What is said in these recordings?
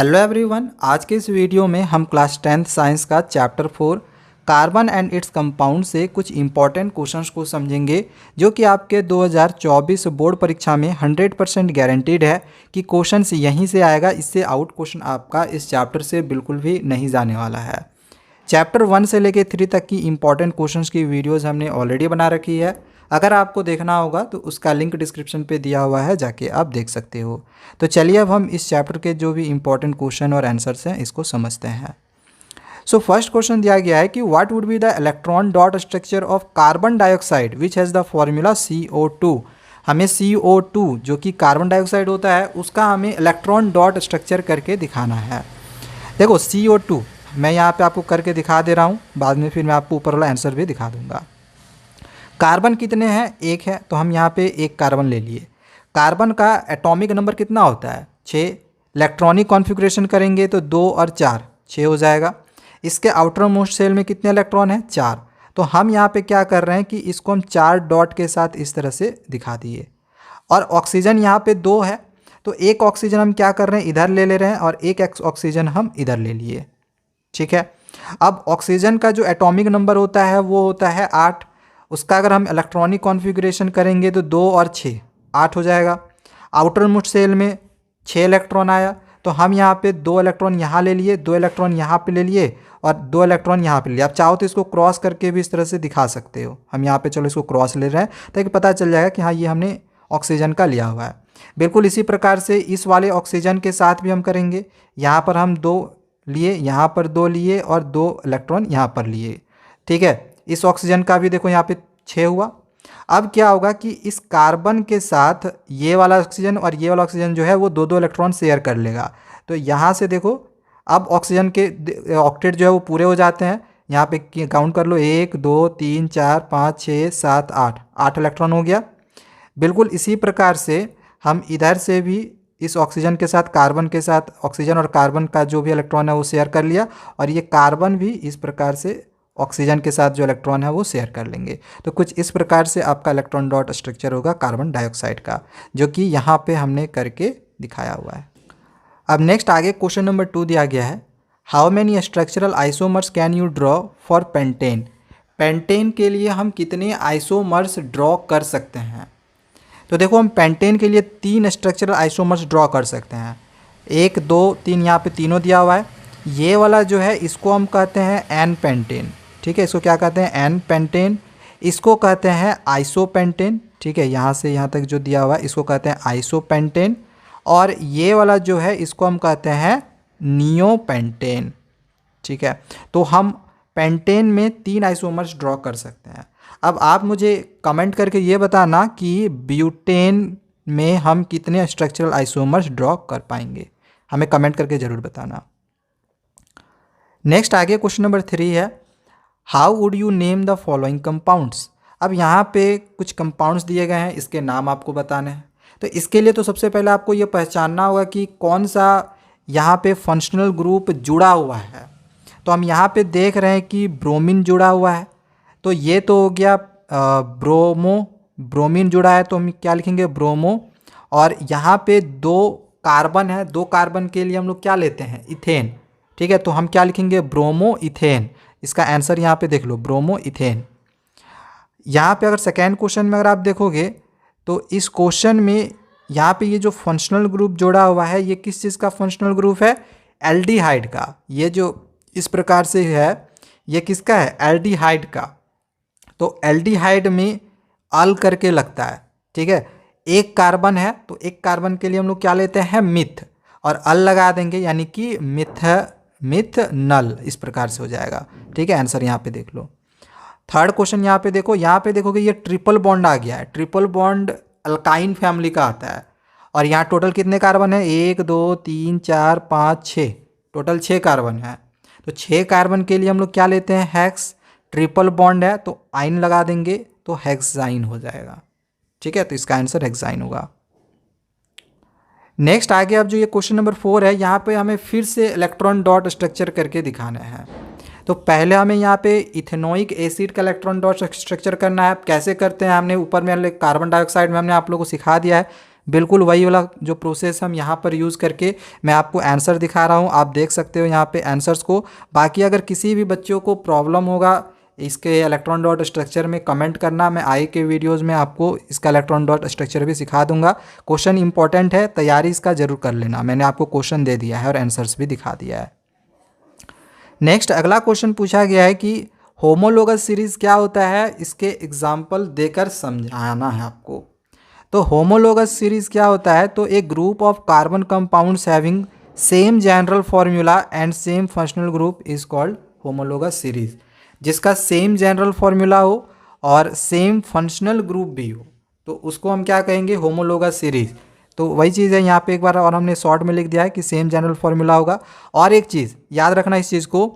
Hello everyone, आज के इस वीडियो में हम क्लास 10th साइंस का chapter 4 carbon and its compound से कुछ इंपॉर्टेंट क्वेश्चंस को समझेंगे जो कि आपके 2024 बोर्ड परीक्षा में 100% गारंटीड है कि क्वेश्चंस यहीं से आएगा। इससे आउट क्वेश्चन आपका इस चैप्टर से बिल्कुल भी नहीं जाने वाला है। चैप्टर 1 से लेकर 3 तक की इंपॉर्टेंट क्वेश्चंस की वीडियोज़ हमने ऑलरेडी बना रखी है। अगर आपको देखना होगा तो उसका लिंक डिस्क्रिप्शन पे दिया हुआ है, जाके आप देख सकते हो। तो चलिए अब हम इस चैप्टर के जो भी इंपॉर्टेंट क्वेश्चन और आंसर्स हैं इसको समझते हैं। सो फर्स्ट क्वेश्चन दिया गया है कि what would be the electron dot structure of carbon dioxide which has the formula CO2। हमें CO2 जो कि कार्बन डाइऑक्साइड होता है उसका हमें इलेक्ट्रॉन डॉट स्ट्रक्चर करके दिखाना है। देखो CO2 मैं यहाँ पे आपको करके दिखा दे रहा हूँ, बाद में फिर मैं आपको ऊपर वाला आंसर भी दिखा दूंगा। कार्बन कितने हैं? एक है, तो हम यहाँ पे एक कार्बन ले लिए। कार्बन का एटॉमिक नंबर कितना होता है? 6। इलेक्ट्रॉनिक कॉन्फ़िगरेशन करेंगे तो 2 और 4 6 हो जाएगा। इसके आउटर मोस्ट शेल में कितने इलेक्ट्रॉन हैं? 4। तो हम यहाँ पे क्या कर रहे हैं कि इसको हम 4 डॉट के साथ इस तरह से दिखा दिए। और ऑक्सीजन यहाँ पे 2 है, तो एक ऑक्सीजन हम क्या कर रहे हैं, इधर ले रहे हैं और एक ऑक्सीजन हम इधर ले लिए। ठीक है। अब ऑक्सीजन का जो एटॉमिक नंबर होता है वो होता है 8। उसका अगर हम इलेक्ट्रॉनिक कॉन्फ़िगरेशन करेंगे तो 2 और 6 8 हो जाएगा। आउटर मोस्ट शेल में 6 इलेक्ट्रॉन आया, तो हम यहाँ पे 2 इलेक्ट्रॉन यहाँ ले लिए, 2 इलेक्ट्रॉन यहाँ पे ले लिए और 2 इलेक्ट्रॉन यहाँ पे ले लिए। आप चाहो तो इसको क्रॉस करके भी इस तरह से दिखा सकते हो। हम यहाँ पे चलो इसको क्रॉस ले रहे हैं ताकि पता चल जाएगा कि हाँ ये हमने ऑक्सीजन का लिया हुआ है। बिल्कुल इसी प्रकार से इस वाले ऑक्सीजन के साथ भी हम करेंगे। यहाँ पर हम 2 लिए, यहाँ पर 2 लिए और 2 इलेक्ट्रॉन यहाँ पर लिए। ठीक है। इस ऑक्सीजन का भी देखो यहाँ पे 6 हुआ। अब क्या होगा कि इस कार्बन के साथ ये वाला ऑक्सीजन और ये वाला ऑक्सीजन जो है वो 2 इलेक्ट्रॉन शेयर कर लेगा। तो यहाँ से देखो अब ऑक्सीजन के ऑक्टेट जो है वो पूरे हो जाते हैं। यहाँ पे काउंट कर लो, 1 2 3 4 5 6 7 8 इलेक्ट्रॉन हो गया। बिल्कुल इसी प्रकार से हम इधर से भी इस ऑक्सीजन के साथ कार्बन के साथ ऑक्सीजन और कार्बन का जो भी इलेक्ट्रॉन है वो शेयर कर लिया, और ये कार्बन भी इस प्रकार से ऑक्सीजन के साथ जो इलेक्ट्रॉन है वो शेयर कर लेंगे। तो कुछ इस प्रकार से आपका इलेक्ट्रॉन डॉट स्ट्रक्चर होगा कार्बन डाइऑक्साइड का, जो कि यहाँ पे हमने करके दिखाया हुआ है। अब नेक्स्ट आगे क्वेश्चन नंबर 2 दिया गया है, how many structural isomers can you draw for pentane. Pentane के लिए हम कितने आइसोमर्स ड्रॉ कर सकते हैं? तो देखो हम पेंटेन के लिए 3 स्ट्रक्चरल आइसोमर्स ड्रॉ कर सकते हैं। 1 2 3 यहाँ पे तीनों दिया हुआ है। ये वाला जो है इसको हम कहते हैं एन पेंटेन। ठीक है, इसको क्या कहते हैं? N pentane. इसको कहते हैं आइसोपेंटेन। ठीक है, यहाँ से यहाँ तक जो दिया हुआ है इसको कहते हैं आइसोपेंटेन। और ये वाला जो है इसको हम कहते हैं नियोपेंटेन। ठीक है, तो हम पेंटेन में 3 आइसोमर्स ड्रॉ कर सकते हैं। अब आप मुझे कमेंट करके ये बताना कि ब्यूटेन में हम कितने स्ट्रक्चरल आइसोमर्स ड्रॉ कर पाएंगे, हमें कमेंट करके ज़रूर बताना। नेक्स्ट आगे क्वेश्चन नंबर 3 है, how would you name the following compounds. अब यहाँ पे कुछ कंपाउंड्स दिए गए हैं, इसके नाम आपको बताने हैं। तो इसके लिए तो सबसे पहले आपको ये पहचानना होगा कि कौन सा यहाँ पे फंक्शनल ग्रुप जुड़ा हुआ है। तो हम यहाँ पे देख रहे हैं कि ब्रोमीन जुड़ा हुआ है, तो ये तो हो गया ब्रोमीन जुड़ा है, तो हम क्या लिखेंगे? ब्रोमो। और यहाँ पे 2 कार्बन है, 2 कार्बन के लिए हम लोग क्या लेते हैं? इथेन। ठीक है, तो हम क्या लिखेंगे? Bromo ethane. इसका आंसर यहाँ पे देख लो, ब्रोमो इथेन। यहाँ पे अगर सेकेंड क्वेश्चन में अगर आप देखोगे तो इस क्वेश्चन में यहाँ पे ये जो फंक्शनल ग्रुप जोड़ा हुआ है ये किस चीज़ का फंक्शनल ग्रुप है? एल्डिहाइड का। ये जो इस प्रकार से है ये किसका है? एल्डिहाइड का। तो एल्डिहाइड में अल करके लगता है। ठीक है, एक कार्बन है तो एक कार्बन के लिए हम लोग क्या लेते हैं? मिथ, और अल लगा देंगे यानी कि मिथ नल, इस प्रकार से हो जाएगा। ठीक है, आंसर यहाँ पे देख लो। थर्ड क्वेश्चन यहाँ पे देखो, यहाँ पे देखोगे ये ट्रिपल बॉन्ड आ गया है। ट्रिपल बॉन्ड अल्काइन फैमिली का आता है, और यहाँ टोटल कितने कार्बन है? 1 2 3 4 5 6, टोटल 6 कार्बन है। तो 6 कार्बन के लिए हम लोग क्या लेते हैं? हेक्स। ट्रिपल बॉन्ड है तो आइन लगा देंगे तो हेक्साइन हो जाएगा। ठीक है, तो इसका आंसर हेक्साइन होगा। नेक्स्ट आगे अब जो ये क्वेश्चन नंबर 4 है, यहाँ पे हमें फिर से इलेक्ट्रॉन डॉट स्ट्रक्चर करके दिखाना है। तो पहले हमें यहाँ पे इथेनोइक एसिड का इलेक्ट्रॉन डॉट स्ट्रक्चर करना है। कैसे करते हैं हमने ऊपर में कार्बन डाइऑक्साइड में हमने आप लोगों को सिखा दिया है। बिल्कुल वही वाला जो प्रोसेस हम यहाँ पर यूज़ करके मैं आपको आंसर दिखा रहा हूँ, आप देख सकते हो यहाँ पे आंसर्स को। बाकी अगर किसी भी बच्चों को प्रॉब्लम होगा इसके इलेक्ट्रॉन डॉट स्ट्रक्चर में, कमेंट करना, मैं आगे के वीडियोज़ में आपको इसका इलेक्ट्रॉन डॉट स्ट्रक्चर भी सिखा दूंगा। क्वेश्चन इंपॉर्टेंट है, तैयारी इसका जरूर कर लेना। मैंने आपको क्वेश्चन दे दिया है और आंसर्स भी दिखा दिया है। नेक्स्ट अगला क्वेश्चन पूछा गया है कि होमोलोगस सीरीज क्या होता है, इसके एग्जाम्पल देकर समझाना है आपको। तो होमोलोगस सीरीज क्या होता है, तो एक group of carbon compounds having same general formula and same functional group is called homologous series. जिसका सेम जनरल फॉर्मूला हो और सेम फंक्शनल ग्रुप भी हो तो उसको हम क्या कहेंगे, होमोलोगस सीरीज। तो वही चीज़ है यहाँ पे एक बार और हमने शॉर्ट में लिख दिया है कि सेम जनरल फॉर्मूला होगा। और एक चीज़ याद रखना इस चीज़ को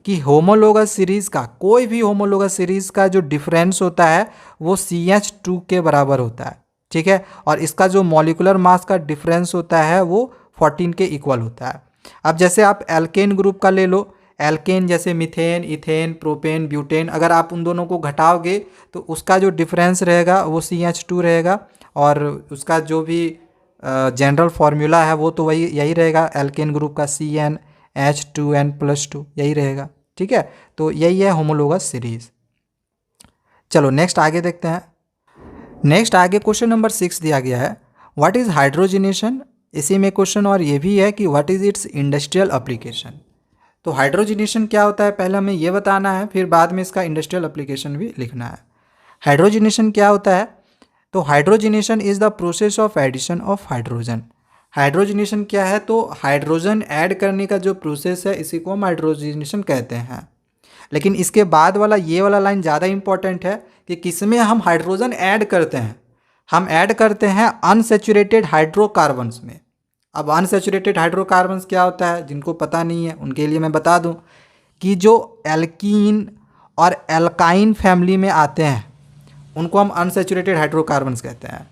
कि होमोलोगस सीरीज़ का, कोई भी होमोलोगस सीरीज़ का जो डिफरेंस होता है वो CH2 के बराबर होता है, ठीक है। और इसका जो मॉलिकुलर मास का डिफरेंस होता है वो 14 के इक्वल होता है। अब जैसे आप एल्केन ग्रुप का ले लो, एल्केन जैसे मिथेन, इथेन, प्रोपेन, ब्यूटेन, अगर आप उन दोनों को घटाओगे तो उसका जो डिफरेंस रहेगा वो CH2 रहेगा और उसका जो भी जनरल फार्मूला है वो तो वही यही रहेगा, एल्केन ग्रुप का CnH2n+2 यही रहेगा, ठीक है। तो यही है होमोलोगस सीरीज। चलो नेक्स्ट आगे देखते हैं। नेक्स्ट आगे क्वेश्चन नंबर 6 दिया गया है, व्हाट इज़ हाइड्रोजनेशन। इसी में क्वेश्चन और ये भी है कि what is it's industrial application. तो हाइड्रोजनेशन क्या होता है पहले हमें ये बताना है, फिर बाद में इसका इंडस्ट्रियल एप्लीकेशन भी लिखना है। हाइड्रोजनेशन क्या होता है, तो hydrogenation is the process of addition of hydrogen. Hydrogenation क्या है, तो हाइड्रोजन ऐड करने का जो प्रोसेस है इसी को हम हाइड्रोजनेशन कहते हैं। लेकिन इसके बाद वाला ये वाला लाइन ज़्यादा इंपॉर्टेंट है कि किसमें हम हाइड्रोजन ऐड करते हैं। हम ऐड करते हैं अनसैचुरेटेड हाइड्रोकार्बन्स में। अब अनसैचुरेटेड हाइड्रोकार्बन्स क्या होता है, जिनको पता नहीं है उनके लिए मैं बता दूं कि जो एल्कीन और एल्काइन फैमिली में आते हैं उनको हम अनसैचुरेटेड हाइड्रोकार्बन्स कहते हैं।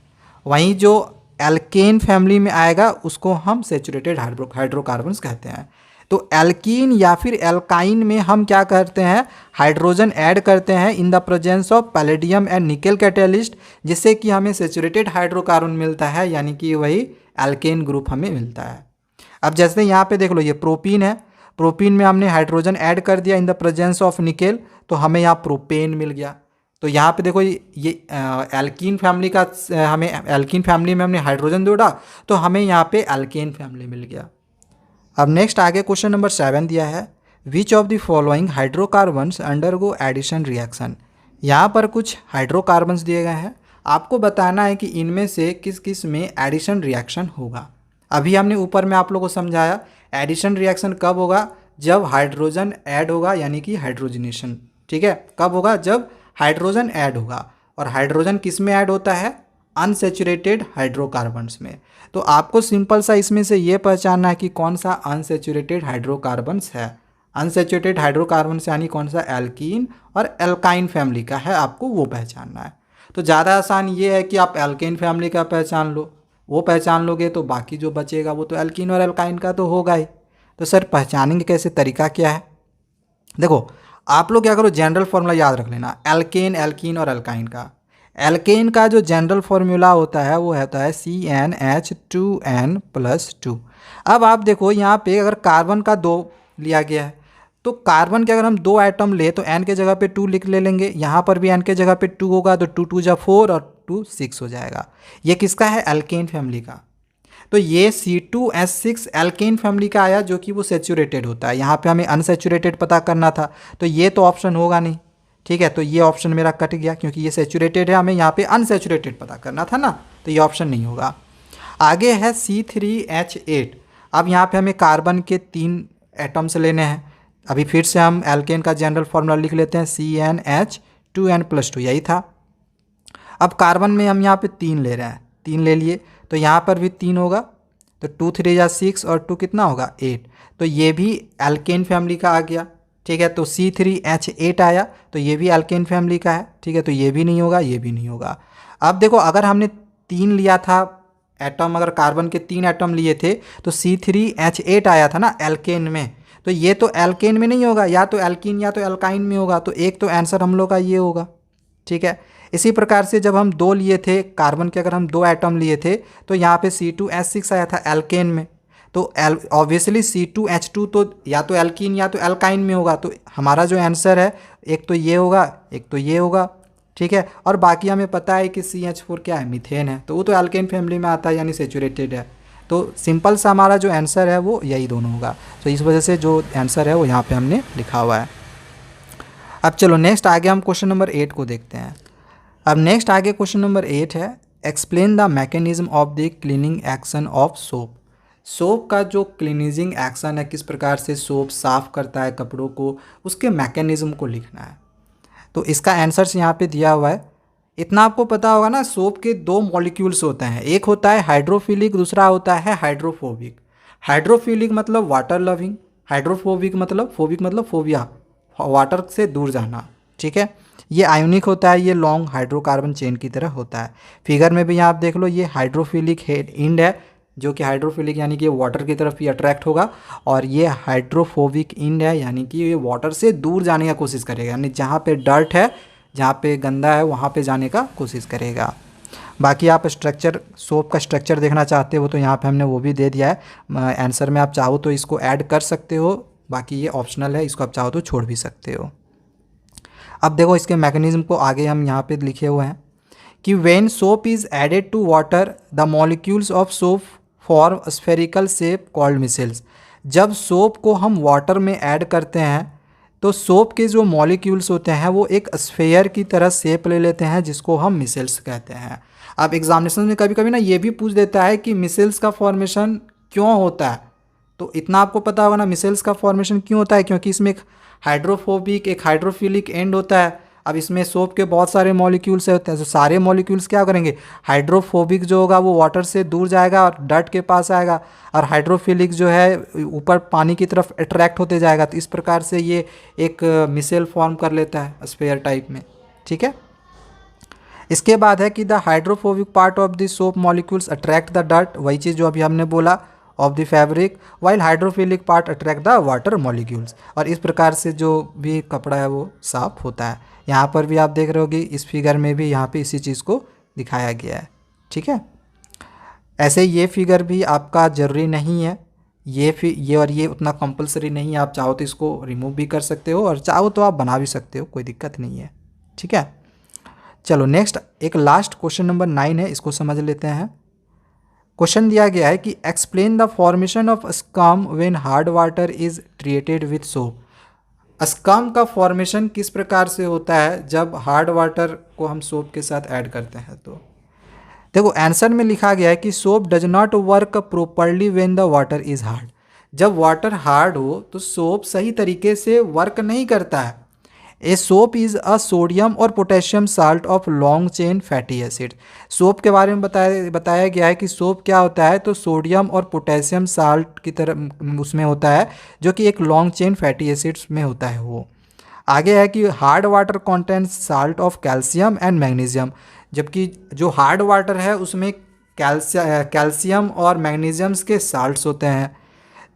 वहीं जो एल्केन फैमिली में आएगा उसको हम सैचुरेटेड हाइड्रोकार्बन्स कहते हैं। तो एल्कीन या फिर एल्काइन में हम क्या करते हैं, हाइड्रोजन ऐड करते हैं in the presence of palladium and nickel catalyst, जिससे कि हमें सैचुरेटेड हाइड्रोकार्बन मिलता है, यानी कि वही एल्केन ग्रुप हमें मिलता है। अब जैसे यहाँ पे देख लो ये प्रोपीन है, प्रोपीन में हमने हाइड्रोजन ऐड कर दिया in the presence of nickel तो हमें यहाँ प्रोपेन मिल गया। तो यहाँ पे देखो ये एल्कीन फैमिली का, हमें एल्कीन फैमिली में हमने हाइड्रोजन जोड़ा तो हमें यहाँ पे एल्केन फैमिली मिल गया। अब नेक्स्ट आगे क्वेश्चन नंबर 7 दिया है, which of the following hydrocarbons undergo addition reaction. यहाँ पर कुछ हाइड्रोकार्बन्स दिए गए हैं, आपको बताना है कि इनमें से किस किस में एडिशन रिएक्शन होगा। अभी हमने ऊपर में आप लोगों को समझाया एडिशन रिएक्शन कब होगा, जब हाइड्रोजन ऐड होगा, यानी कि हाइड्रोजनेशन, ठीक है। कब होगा, जब हाइड्रोजन ऐड होगा। और हाइड्रोजन किस में ऐड होता है, अनसैचुरेटेड हाइड्रोकार्बन्स में। तो आपको सिंपल सा इसमें से ये पहचानना है कि कौन सा अनसैचुरेटेड हाइड्रोकार्बन्स है। अनसैचुरेटेड हाइड्रोकार्बन्स यानी कौन सा, एल्कीन और एल्काइन फैमिली का है, आपको वो पहचानना है। तो ज़्यादा आसान ये है कि आप एल्केन फैमिली का पहचान लो, वो पहचान लोगे तो बाकी जो बचेगा वो तो एल्कीन और एल्काइन का तो होगा ही। तो सर पहचानेंगे कैसे, तरीका क्या है, देखो आप लोग क्या करो, जनरल फॉर्मूला याद रख लेना एल्केन, एल्कीन और एल्काइन का। एल्केन का जो जनरल फॉर्मूला होता है वो होता है CnH2n+2। अब आप देखो यहाँ पे अगर कार्बन का 2 लिया गया है तो कार्बन के अगर हम 2 आइटम ले तो n के जगह पे 2 लिख ले लेंगे, यहाँ पर भी n के जगह पे 2 होगा तो 2 2 जा 4 और 2 6 हो जाएगा। ये किसका है, एल्केन फैमिली का। तो ये C2H6 एल्केन फैमिली का आया जो कि वो सैचुरेटेड होता है। यहाँ पे हमें अनसैचुरेटेड पता करना था तो ये तो ऑप्शन होगा नहीं, ठीक है। तो ये ऑप्शन मेरा कट गया क्योंकि ये सैचुरेटेड है, हमें यहाँ पे अनसैचुरेटेड पता करना था ना, तो ये ऑप्शन नहीं होगा। आगे है C3H8। अब यहाँ पे हमें कार्बन के 3 एटम्स लेने हैं। अभी फिर से हम एल्केन का जनरल फार्मूला लिख लेते हैं CnH2n+2, यही था। अब कार्बन में हम यहाँ पे 3 ले रहे हैं, 3 ले लिए तो यहाँ पर भी 3 होगा, तो 2 3 या 6 और 2 कितना होगा 8। तो ये भी एल्केन फैमिली का आ गया, ठीक है। तो C3H8 आया तो ये भी एल्केन फैमिली का है, ठीक है। तो ये भी नहीं होगा, ये भी नहीं होगा। अब देखो अगर हमने 3 लिया था एटम, अगर कार्बन के 3 एटम लिए थे तो C3H8 आया था ना एल्केन में, तो ये तो एल्केन में नहीं होगा, या तो एल्कीन या तो एल्काइन में होगा। तो एक तो आंसर हम लोग का ये होगा, ठीक है। इसी प्रकार से जब हम 2 लिए थे कार्बन के, अगर हम 2 एटम लिए थे तो यहाँ पे C2H6 आया था एल्केन में। तो ऑब्वियसली C2H2 तो या तो एल्कीन या तो एल्काइन में होगा। तो हमारा जो आंसर है एक तो ये होगा, एक तो ये होगा, ठीक है। और बाकी हमें पता है कि CH4 क्या है, मीथेन है, तो वो तो एल्केन फैमिली में आता है यानी सेचुरेटेड है। तो सिंपल सा हमारा जो आंसर है वो यही दोनों होगा। तो इस वजह से जो आंसर है वो यहाँ पे हमने लिखा हुआ है। अब चलो नेक्स्ट आगे हम क्वेश्चन नंबर 8 को देखते हैं। अब नेक्स्ट आगे क्वेश्चन नंबर 8 है, explain the mechanism of the cleaning action of soap. Soap का जो क्लीनिजिंग एक्शन है, किस प्रकार से सोप साफ़ करता है कपड़ों को, उसके मैकेनिज्म को लिखना है। तो इसका आंसर्स यहाँ पे दिया हुआ है। इतना आपको पता होगा ना, सोप के 2 मॉलिक्यूल्स होते हैं, एक होता है हाइड्रोफिलिक, दूसरा होता है हाइड्रोफोबिक। हाइड्रोफिलिक मतलब वाटर लविंग, हाइड्रोफोबिक मतलब फोबिया, वाटर से दूर जाना, ठीक है। ये आयोनिक होता है, ये लॉन्ग हाइड्रोकार्बन चेन की तरह होता है। फिगर में भी यहाँ आप देख लो, ये हाइड्रोफिलिक एंड है, जो कि हाइड्रोफिलिक यानी कि वाटर की तरफ ही अट्रैक्ट होगा, और ये हाइड्रोफोबिक एंड है यानी कि ये वाटर से दूर जाने का कोशिश करेगा, यानी जहाँ पे डर्ट है, जहाँ पे गंदा है, वहाँ पे जाने का कोशिश करेगा। बाकी आप स्ट्रक्चर, सोप का स्ट्रक्चर देखना चाहते हो तो यहाँ पे हमने वो भी दे दिया है आंसर में। आप चाहो तो इसको ऐड कर सकते हो, बाकी ये ऑप्शनल है, इसको आप चाहो तो छोड़ भी सकते हो। अब देखो इसके मैकेनिज्म को आगे हम यहाँ पे लिखे हुए हैं कि when soap is added to water the molecules of soap form spherical shape called micelles. जब सोप को हम वाटर में ऐड करते हैं तो सोप के जो मॉलिक्यूल्स होते हैं वो एक स्फेयर की तरह शेप ले लेते हैं, जिसको हम मिसेल्स कहते हैं। अब एग्जामिनेशन में कभी कभी ना ये भी पूछ देता है कि मिसेल्स का फॉर्मेशन क्यों होता है। तो इतना आपको पता होगा ना, मिसेल्स का फॉर्मेशन क्यों होता है, क्योंकि इसमें एक हाइड्रोफोबिक एक हाइड्रोफिलिक एंड होता है। अब इसमें सोप के बहुत सारे मॉलिक्यूल्स होते हैं, तो सारे मॉलिक्यूल्स क्या करेंगे, हाइड्रोफोबिक जो होगा वो वाटर से दूर जाएगा और डर्ट के पास आएगा, और हाइड्रोफिलिक जो है ऊपर पानी की तरफ अट्रैक्ट होते जाएगा। तो इस प्रकार से ये एक मिसेल फॉर्म कर लेता है स्फेयर टाइप में, ठीक है। इसके बाद है कि the hydrophobic part of the soap molecules attract the dirt, वही चीज़ जो अभी हमने बोला, of the fabric, while hydrophilic part attract the water molecules. और इस प्रकार से जो भी कपड़ा है वो साफ होता है। यहाँ पर भी आप देख रहे होगे, इस फिगर में भी यहाँ पे इसी चीज़ को दिखाया गया है, ठीक है। ऐसे ये फिगर भी आपका ज़रूरी नहीं है, ये और ये उतना कंपलसरी नहीं है। आप चाहो तो इसको रिमूव भी कर सकते हो और चाहो तो आप बना भी सकते हो, कोई दिक्कत नहीं है, ठीक है। चलो नेक्स्ट एक लास्ट क्वेश्चन नंबर 9 है, इसको समझ लेते हैं। क्वेश्चन दिया गया है कि explain the formation of scum when hard water is treated with soap. Scum का फॉर्मेशन किस प्रकार से होता है जब हार्ड वाटर को हम सोप के साथ ऐड करते हैं। तो देखो आंसर में लिखा गया है कि soap does not work properly when the water is hard. जब वाटर हार्ड हो तो सोप सही तरीके से वर्क नहीं करता है। A soap is a sodium और potassium salt of long chain fatty acid. Soap के बारे में बताया गया है कि सोप क्या होता है, तो सोडियम और पोटेशियम साल्ट की तरह उसमें होता है, जो कि एक लॉन्ग चेन फैटी एसिड्स में होता है वो। आगे है कि hard water contents salt of calcium and magnesium. जबकि जो हार्ड वाटर है उसमें कैल्शियम और मैग्नीशियम्स के साल्ट्स होते हैं।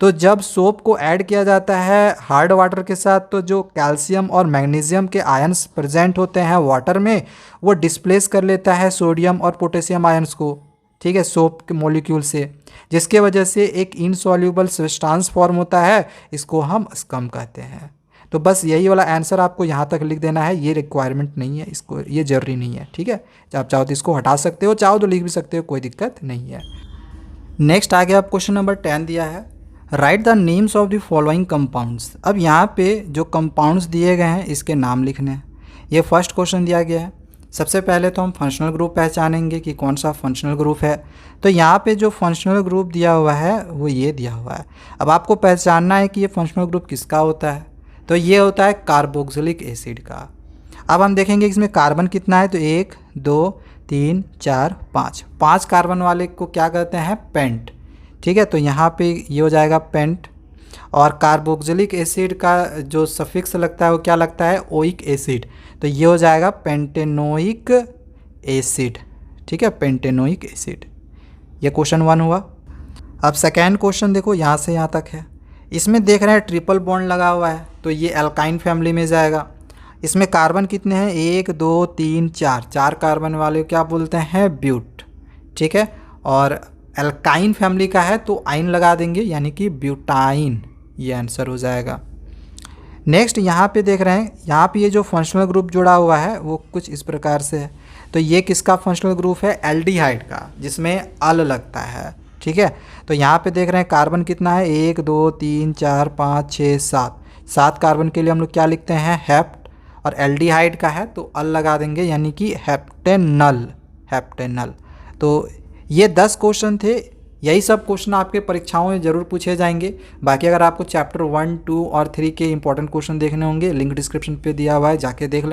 तो जब सोप को ऐड किया जाता है हार्ड वाटर के साथ, तो जो कैल्शियम और मैग्नीशियम के आयंस प्रेजेंट होते हैं वाटर में, वो डिस्प्लेस कर लेता है सोडियम और पोटेशियम आयंस को, ठीक है, सोप के मॉलिक्यूल से, जिसके वजह से एक इनसॉल्यूबल सब्सटेंस फॉर्म होता है, इसको हम स्कम कहते हैं। तो बस यही वाला आंसर आपको यहाँ तक लिख देना है, ये रिक्वायरमेंट नहीं है, इसको ये ज़रूरी नहीं है, ठीक है। आप चाहो तो इसको हटा सकते हो, चाहो तो लिख भी सकते हो, कोई दिक्कत नहीं है। नेक्स्ट आगे आप क्वेश्चन नंबर 10 दिया है, right the names of the following compounds. अब यहाँ पे जो कंपाउंड्स दिए गए हैं इसके नाम लिखने हैं। ये फर्स्ट क्वेश्चन दिया गया है। सबसे पहले तो हम फंक्शनल ग्रुप पहचानेंगे कि कौन सा फंक्शनल ग्रुप है। तो यहाँ पे जो फंक्शनल ग्रुप दिया हुआ है वो ये दिया हुआ है। अब आपको पहचानना है कि ये फंक्शनल ग्रुप किसका होता है, तो ये होता है कार्बोक्सिलिक एसिड का। अब हम देखेंगे इसमें कार्बन कितना है, तो 1 2 3 4 5 कार्बन वाले को क्या कहते हैं, पेंट, ठीक है। तो यहाँ पे ये हो जाएगा पेंट। और कार्बोक्सिलिक एसिड का जो सफिक्स लगता है वो क्या लगता है, ओइक एसिड, तो ये हो जाएगा पेंटेनोइक एसिड, ठीक है, पेंटेनोइक एसिड। ये क्वेश्चन 1 हुआ। अब सेकेंड क्वेश्चन देखो, यहाँ से यहाँ तक है। इसमें देख रहे हैं ट्रिपल बॉन्ड लगा हुआ है, तो ये एल्काइन फैमिली में जाएगा। इसमें कार्बन कितने हैं, 1 2 3 4, 4 कार्बन वाले क्या बोलते हैं, ब्यूट। ठीक है, और एल्काइन फैमिली का है तो आइन लगा देंगे यानी कि ब्यूटाइन, ये आंसर हो जाएगा। नेक्स्ट यहाँ पे देख रहे हैं, यहाँ पे ये जो फंक्शनल ग्रुप जुड़ा हुआ है वो कुछ इस प्रकार से है। तो ये किसका फंक्शनल ग्रुप है, एल्डिहाइड का, जिसमें अल लगता है। ठीक है, तो यहाँ पे देख रहे हैं कार्बन कितना है, 1 2 3 4 5 6 7, 7 कार्बन के लिए हम लोग क्या लिखते हैं, हेप्ट, और एल्डिहाइड का है तो अल लगा देंगे यानी कि हेप्टेनल, हेप्टेनल। तो ये 10 क्वेश्चन थे, यही सब क्वेश्चन आपके परीक्षाओं में ज़रूर पूछे जाएंगे। बाकी अगर आपको चैप्टर 1 2 और 3 के इंपॉर्टेंट क्वेश्चन देखने होंगे, लिंक डिस्क्रिप्शन पे दिया हुआ है, जाके देख लें।